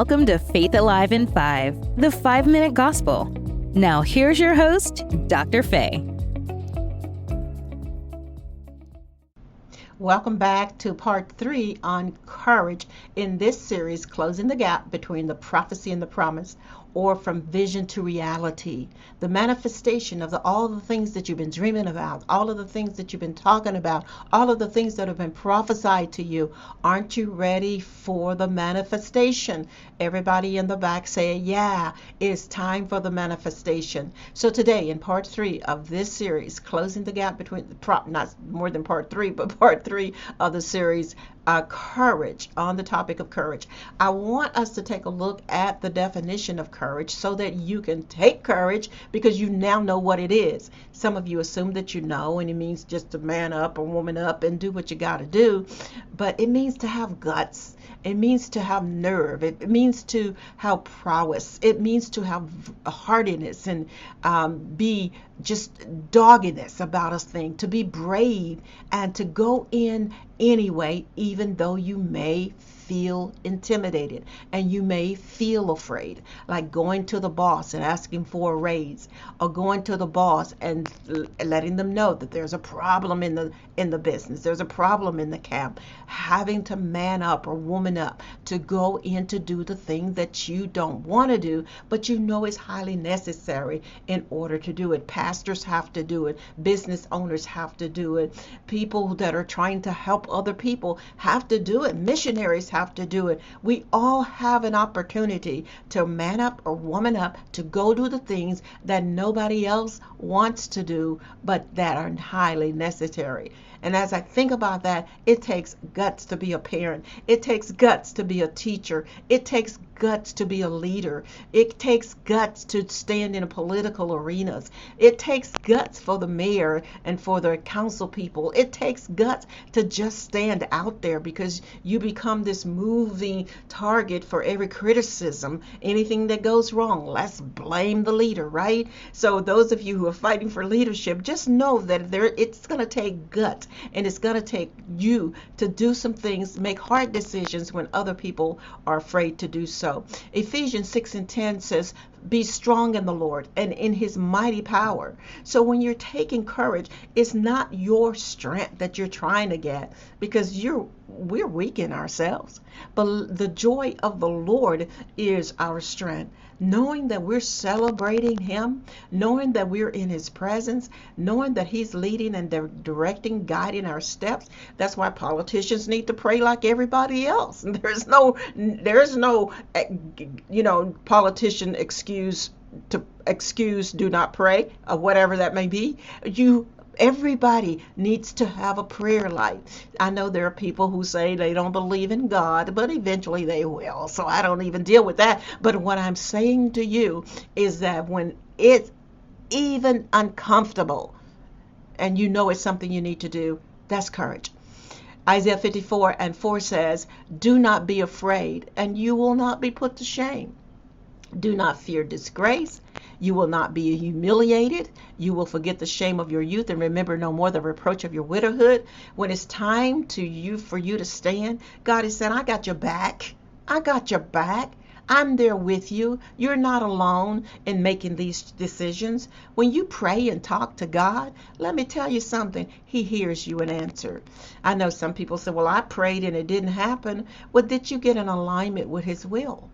Welcome to Faith Alive in 5, the 5-minute gospel. Now here's your host, Dr. Faye. Welcome back to part 3 on courage in this series, Closing the Gap Between the Prophecy and the Promise, or From Vision to Reality. The manifestation of all the things that you've been dreaming about, all of the things that you've been talking about, all of the things that have been prophesied to you. Aren't you ready for the manifestation? Everybody in the back say, yeah, it's time for the manifestation. So today in part 3 of this series, Closing the Gap Between the not more than part 3, but part 3 of the series, courage, on the topic of courage. I want us to take a look at the definition of courage so that you can take courage because you now know what it is. Some of you assume that you know, and it means just to man up or woman up and do what you got to do, but it means to have guts. It means to have nerve. It means to have prowess. It means to have hardiness and be just doggedness about a thing, to be brave and to go in anyway, even though you may feel intimidated and you may feel afraid, like going to the boss and asking for a raise, or going to the boss and letting them know that there's a problem in the business, there's a problem in the camp, having to man up or woman up to go in to do the thing that you don't want to do, but you know is highly necessary in order to do it. Pastors have to do it, business owners have to do it, people that are trying to help other people have to do it, missionaries have to do it. We all have an opportunity to man up or woman up to go do the things that nobody else wants to do, but that are highly necessary. And as I think about that, it takes guts to be a parent. It takes guts to be a teacher. It takes guts to be a leader. It takes guts to stand in political arenas. It takes guts for the mayor and for the council people. It takes guts to just stand out there because you become this moving target for every criticism. Anything that goes wrong, let's blame the leader, right? So those of you who are fighting for leadership, just know that it's going to take guts. And it's going to take you to do some things, make hard decisions when other people are afraid to do so. Ephesians 6:10 says, be strong in the Lord and in his mighty power. So when you're taking courage, it's not your strength that you're trying to get, because we're weak in ourselves. But the joy of the Lord is our strength. Knowing that we're celebrating him, knowing that we're in his presence, knowing that he's leading and directing, guiding our steps. That's why politicians need to pray like everybody else. There's no politician excuse do not pray, or whatever that may be. Everybody needs to have a prayer life. I know there are people who say they don't believe in God, but eventually they will, so I don't even deal with that. But what I'm saying to you is that when it's even uncomfortable and you know it's something you need to do, that's courage. Isaiah 54:4 says, do not be afraid, and you will not be put to shame. Do not fear disgrace. You will not be humiliated. You will forget the shame of your youth and remember no more the reproach of your widowhood. When it's time for you to stand, God is saying, I got your back. I got your back. I'm there with you. You're not alone in making these decisions. When you pray and talk to God, let me tell you something. He hears you and answers. I know some people say, well, I prayed and it didn't happen. Well, did you get in alignment with his will?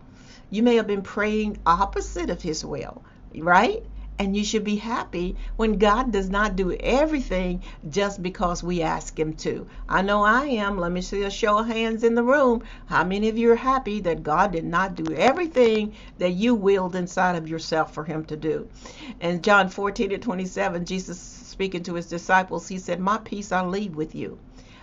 You may have been praying opposite of his will, right? And you should be happy when God does not do everything just because we ask him to. I know I am. Let me see a show of hands in the room. How many of you are happy that God did not do everything that you willed inside of yourself for him to do? And John 14:27, Jesus speaking to his disciples, he said, my peace I leave with you.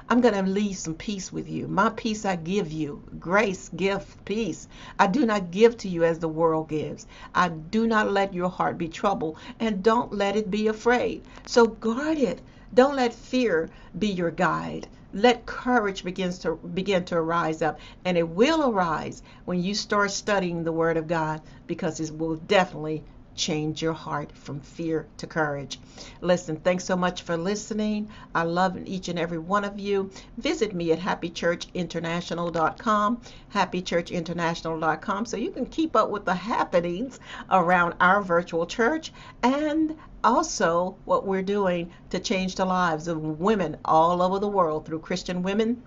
I'm going to leave some peace with you. My peace I give you. Grace, gift, peace. I do not give to you as the world gives. I do not let your heart be troubled, and don't let it be afraid. So guard it. Don't let fear be your guide. Let courage begin to rise up, and it will arise when you start studying the Word of God, because it will definitely change your heart from fear to courage. Listen, thanks so much for listening. I love each and every one of you. Visit me at happychurchinternational.com, happychurchinternational.com, so you can keep up with the happenings around our virtual church and also what we're doing to change the lives of women all over the world through Christian women,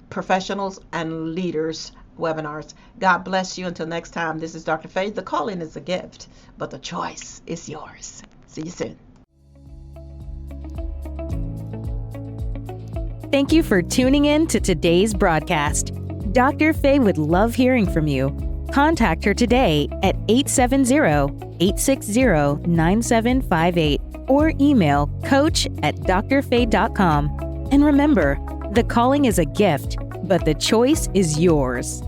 professionals, and leaders webinars. God bless you. Until next time, this is Dr. Faye. The calling is a gift, but the choice is yours. See you soon. Thank you for tuning in to today's broadcast. Dr. Faye would love hearing from you. Contact her today at 870-860-9758 or email coach@drfaye.com. And remember, the calling is a gift, but the choice is yours.